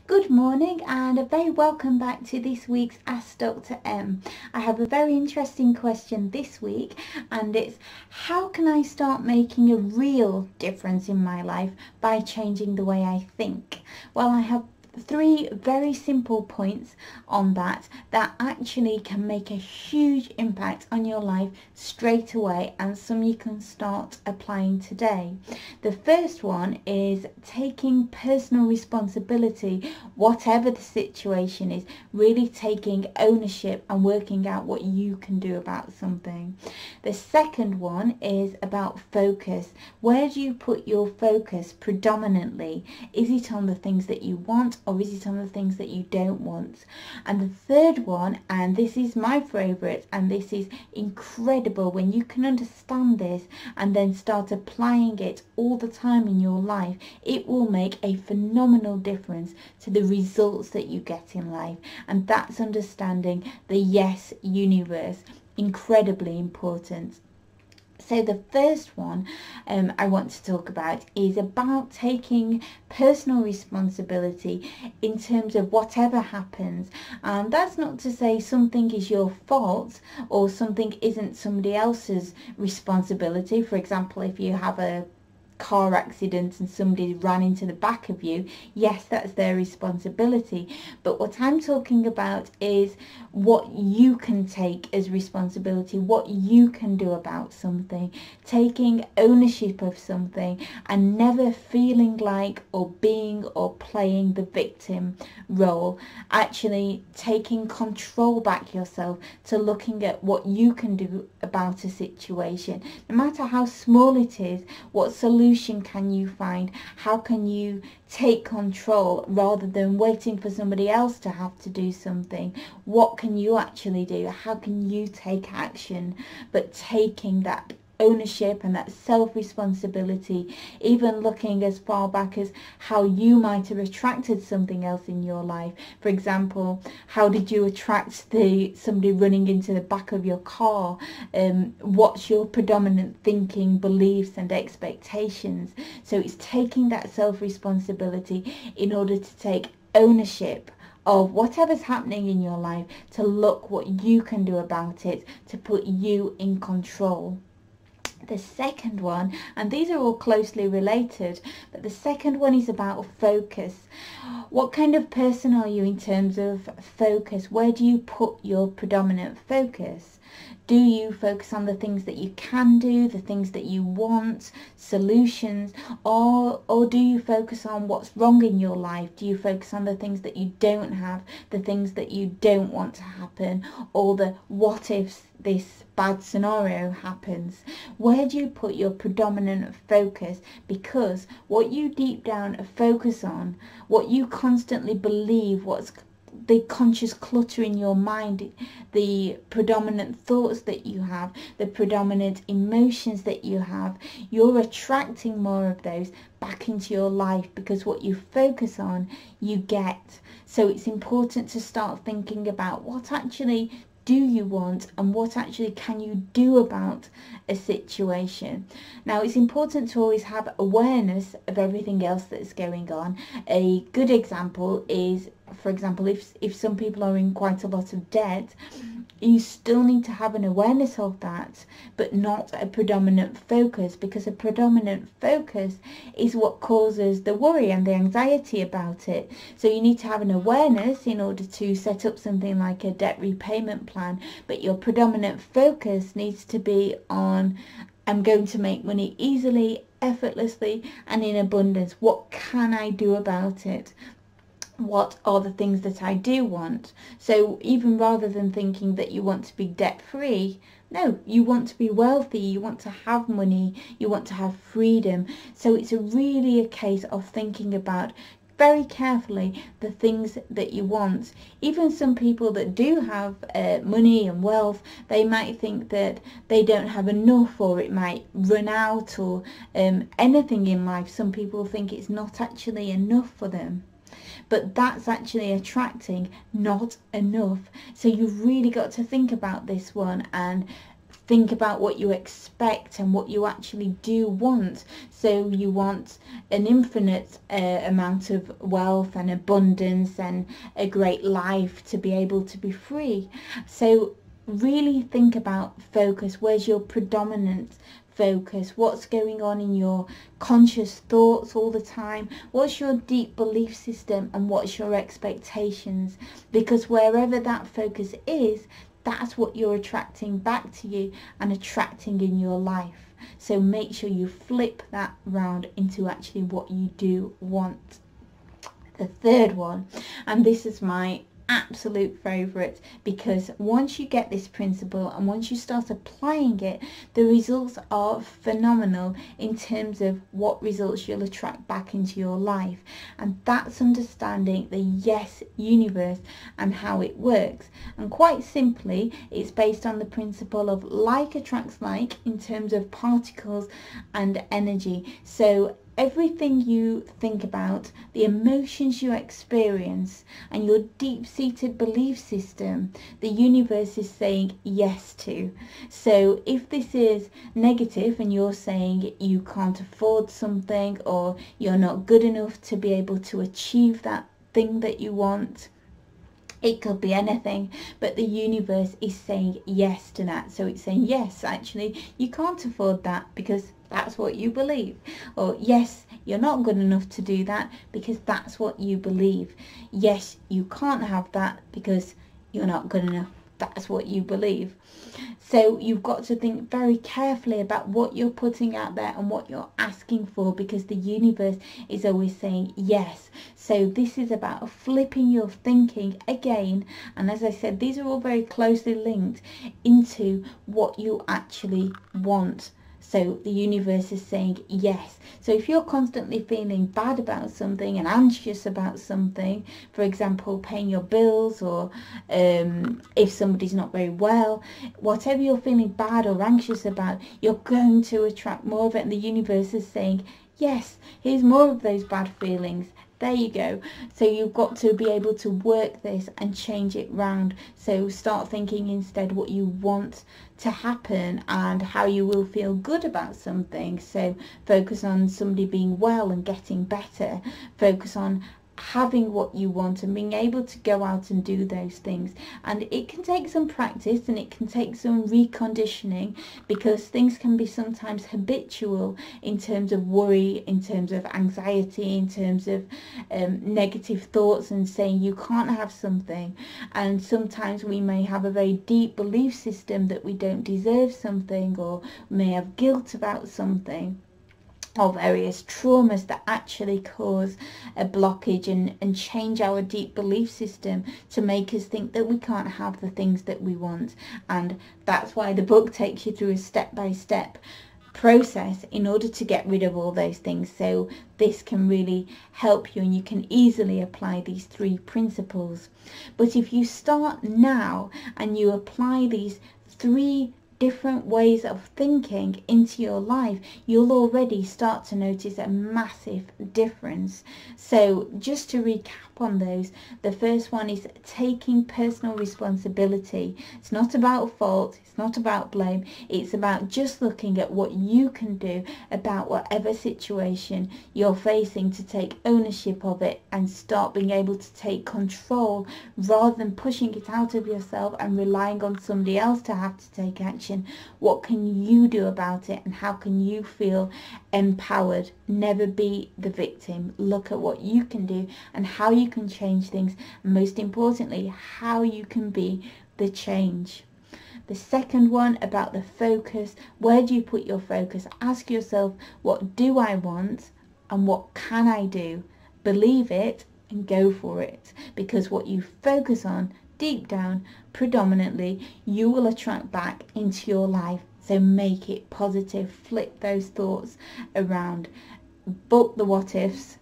Good morning and a very welcome back to this week's Ask Dr. M. I have a very interesting question this week, and it's how can I start making a real difference in my life by changing the way I think? Well, I have three very simple points on that actually can make a huge impact on your life straight away, and some you can start applying today. The first one is taking personal responsibility, whatever the situation is, really taking ownership and working out what you can do about something. The second one is about focus. Where do you put your focus predominantly? Is it on the things that you want, or is it on the things that you don't want? And the third one, and this is my favorite, and this is incredible when you can understand this and then start applying it all the time in your life, it will make a phenomenal difference to the results that you get in life. And that's understanding the yes universe. Incredibly important. So the first one I want to talk about is about taking personal responsibility in terms of whatever happens. And that's not to say something is your fault or something isn't somebody else's responsibility. For example, if you have a car accident and somebody ran into the back of you, yes, that's their responsibility. But what I'm talking about is what you can take as responsibility, what you can do about something, taking ownership of something and never feeling like or being or playing the victim role, actually taking control back yourself to looking at what you can do about a situation, no matter how small it is. What solution can you find? How can you take control rather than waiting for somebody else to have to do something? What can you actually do? How can you take action? But taking that ownership and that self-responsibility, even looking as far back as how you might have attracted something else in your life. For example, how did you attract somebody running into the back of your car? What's your predominant thinking, beliefs and expectations? So it's taking that self-responsibility in order to take ownership of whatever's happening in your life, to look what you can do about it, to put you in control. The second one, and these are all closely related, but the second one is about focus. What kind of person are you in terms of focus? Where do you put your predominant focus? Do you focus on the things that you can do, the things that you want, solutions, or do you focus on what's wrong in your life? Do you focus on the things that you don't have, the things that you don't want to happen, or the what ifs this bad scenario happens? Where do you put your predominant focus? Because what you deep down focus on, what you constantly believe, what's the conscious clutter in your mind, the predominant thoughts that you have, the predominant emotions that you have, you're attracting more of those back into your life, because what you focus on, you get. So it's important to start thinking about what actually do you want and what actually can you do about a situation. Now, it's important to always have awareness of everything else that's going on. A good example is, for example, if some people are in quite a lot of debt, you still need to have an awareness of that, but not a predominant focus, because a predominant focus is what causes the worry and the anxiety about it. So you need to have an awareness in order to set up something like a debt repayment plan, but your predominant focus needs to be on, I'm going to make money easily, effortlessly and in abundance. What can I do about it? What are the things that I do want? So even rather than thinking that you want to be debt free, no, you want to be wealthy, you want to have money, you want to have freedom. So it's really a case of thinking about very carefully the things that you want. Even some people that do have money and wealth, they might think that they don't have enough, or it might run out, or anything in life. Some people think it's not actually enough for them, but that's actually attracting not enough. So you've really got to think about this one and think about what you expect and what you actually do want. So you want an infinite amount of wealth and abundance and a great life to be able to be free. So really think about focus. Where's your predominant focus? What's going on in your conscious thoughts all the time? What's your deep belief system, and what's your expectations? Because wherever that focus is, that's what you're attracting back to you and attracting in your life. So make sure you flip that round into actually what you do want. The third one, and this is my absolute favorite, because once you get this principle and once you start applying it, the results are phenomenal in terms of what results you'll attract back into your life. And that's understanding the yes universe and how it works. And quite simply, it's based on the principle of like attracts like in terms of particles and energy. So everything you think about, the emotions you experience, and your deep-seated belief system, the universe is saying yes to. So if this is negative and you're saying you can't afford something, or you're not good enough to be able to achieve that thing that you want, it could be anything, but the universe is saying yes to that. So it's saying, yes, actually, you can't afford that because that's what you believe. Or yes, you're not good enough to do that because that's what you believe. Yes, you can't have that because you're not good enough. That's what you believe. So you've got to think very carefully about what you're putting out there and what you're asking for, because the universe is always saying yes. So this is about flipping your thinking again. And as I said, these are all very closely linked into what you actually want. So the universe is saying yes. So if you're constantly feeling bad about something and anxious about something, for example, paying your bills, or if somebody's not very well, whatever you're feeling bad or anxious about, you're going to attract more of it. And the universe is saying, yes, here's more of those bad feelings. There you go. So you've got to be able to work this and change it round. So start thinking instead what you want to happen and how you will feel good about something. So focus on somebody being well and getting better. Focus on having what you want and being able to go out and do those things. And it can take some practice and it can take some reconditioning, because things can be sometimes habitual in terms of worry, in terms of anxiety, in terms of negative thoughts and saying you can't have something. And sometimes we may have a very deep belief system that we don't deserve something, or may have guilt about something, or various traumas that actually cause a blockage and change our deep belief system to make us think that we can't have the things that we want. And that's why the book takes you through a step-by-step process in order to get rid of all those things. So this can really help you, and you can easily apply these 3 principles. But if you start now and you apply these 3 different ways of thinking into your life, you'll already start to notice a massive difference. So just to recap on those, the first one is taking personal responsibility. It's not about fault, it's not about blame, it's about just looking at what you can do about whatever situation you're facing, to take ownership of it and start being able to take control, rather than pushing it out of yourself and relying on somebody else to have to take action. What can you do about it, and how can you feel empowered? Never be the victim. Look at what you can do and how you can change things, and most importantly, how you can be the change. The second one, about the focus. Where do you put your focus? Ask yourself, what do I want and what can I do? Believe it and go for it, because what you focus on deep down, predominantly, you will attract back into your life. So make it positive. Flip those thoughts around. Book the what ifs.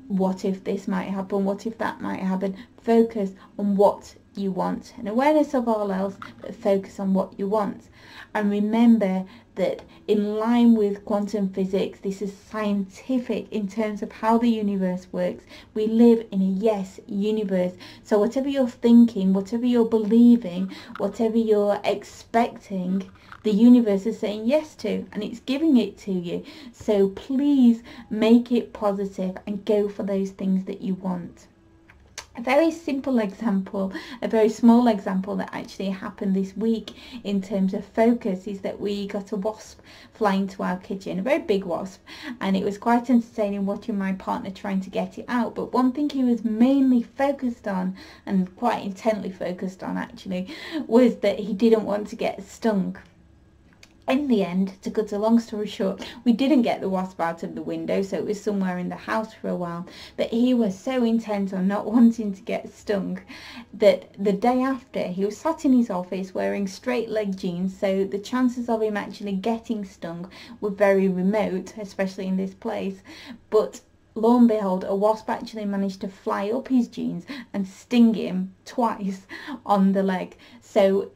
What if this might happen? What if that might happen? Focus on what you want, an awareness of all else, but focus on what you want. And remember that in line with quantum physics, this is scientific in terms of how the universe works. We live in a yes universe. So whatever you're thinking, whatever you're believing, whatever you're expecting, the universe is saying yes to, and it's giving it to you. So please make it positive and go for those things that you want. A very simple example, a very small example that actually happened this week in terms of focus is that we got a wasp flying to our kitchen, a very big wasp, and it was quite entertaining watching my partner trying to get it out. But one thing he was mainly focused on, and quite intently focused on actually, was that he didn't want to get stung. In the end, to cut a long story short, we didn't get the wasp out of the window, so it was somewhere in the house for a while. But he was so intent on not wanting to get stung that the day after, he was sat in his office wearing straight leg jeans, so the chances of him actually getting stung were very remote, especially in this place. But lo and behold, a wasp actually managed to fly up his jeans and sting him twice on the leg. So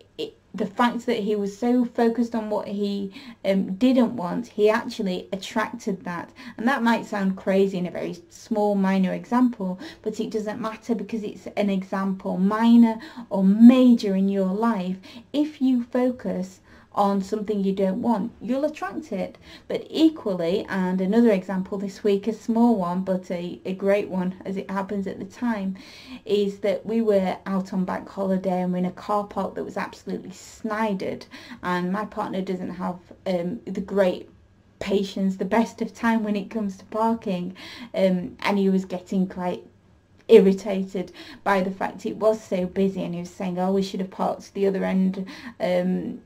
the fact that he was so focused on what he didn't want, he actually attracted that. And that might sound crazy in a very small, minor example, but it doesn't matter because it's an example, minor or major in your life. If you focus on something you don't want, you'll attract it. But equally, and another example this week, a small one but a great one as it happens at the time, is that we were out on bank holiday and we're in a car park that was absolutely snidered, and my partner doesn't have the great patience, the best of time when it comes to parking, and he was getting quite irritated by the fact it was so busy, and he was saying, oh, we should have parked to the other end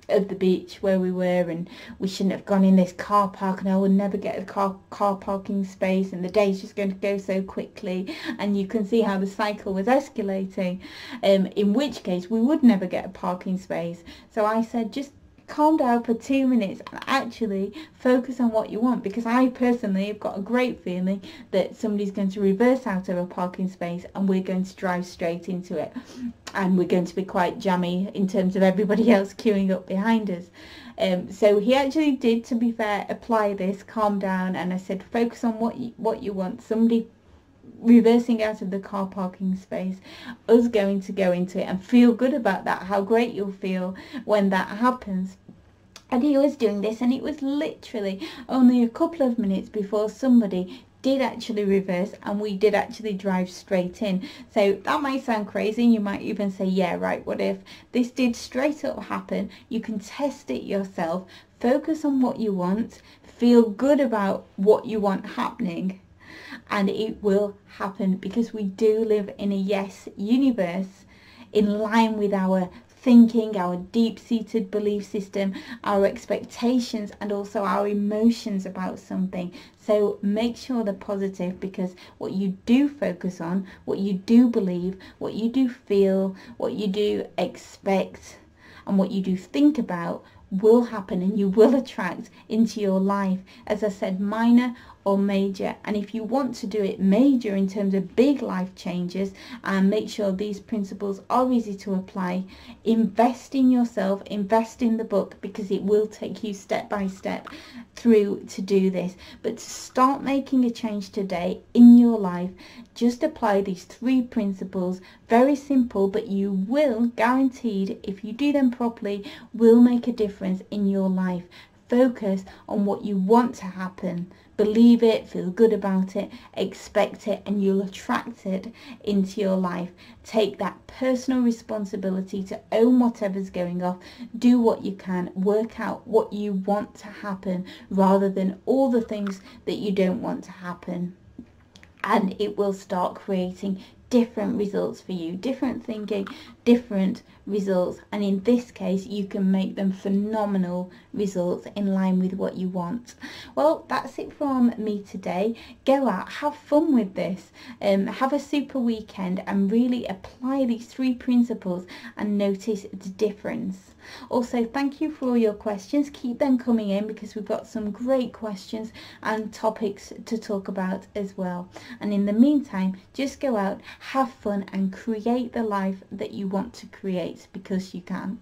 of the beach where we were, and we shouldn't have gone in this car park, and I would never get a car parking space, and the day's just going to go so quickly. And you can see how the cycle was escalating, in which case we would never get a parking space. So I said, just calm down for 2 minutes and actually focus on what you want, because I personally have got a great feeling that somebody's going to reverse out of a parking space and we're going to drive straight into it, and we're going to be quite jammy in terms of everybody else queuing up behind us. So he actually did, to be fair, apply this, calm down, and I said focus on what you want. Somebody reversing out of the car parking space, us going to go into it, and feel good about that, how great you'll feel when that happens. And he was doing this, and it was literally only a couple of minutes before somebody did actually reverse and we did actually drive straight in. So that might sound crazy, and you might even say, yeah, right, what if this did straight up happen? You can test it yourself, focus on what you want, feel good about what you want happening, and it will happen, because we do live in a yes universe in line with our thinking, our deep-seated belief system, our expectations, and also our emotions about something. So make sure they're positive, because what you do focus on, what you do believe, what you do feel, what you do expect, and what you do think about will happen, and you will attract into your life, as I said, minor or major. And if you want to do it major in terms of big life changes, and make sure these principles are easy to apply, invest in yourself, invest in the book, because it will take you step by step through to do this. But to start making a change today in your life, just apply these 3 principles. Very simple, but you will, guaranteed, if you do them properly, will make a difference in your life. Focus on what you want to happen. Believe it, feel good about it, expect it, and you'll attract it into your life. Take that personal responsibility to own whatever's going off. Do what you can. Work out what you want to happen rather than all the things that you don't want to happen. And it will start creating different results for you, different thinking, different results, and in this case you can make them phenomenal results in line with what you want. Well, that's it from me today. Go out, have fun with this, have a super weekend, and really apply these 3 principles and notice the difference. Also, thank you for all your questions. Keep them coming in, because we've got some great questions and topics to talk about as well. And in the meantime, just go out, have fun and create the life that you want to create, because you can.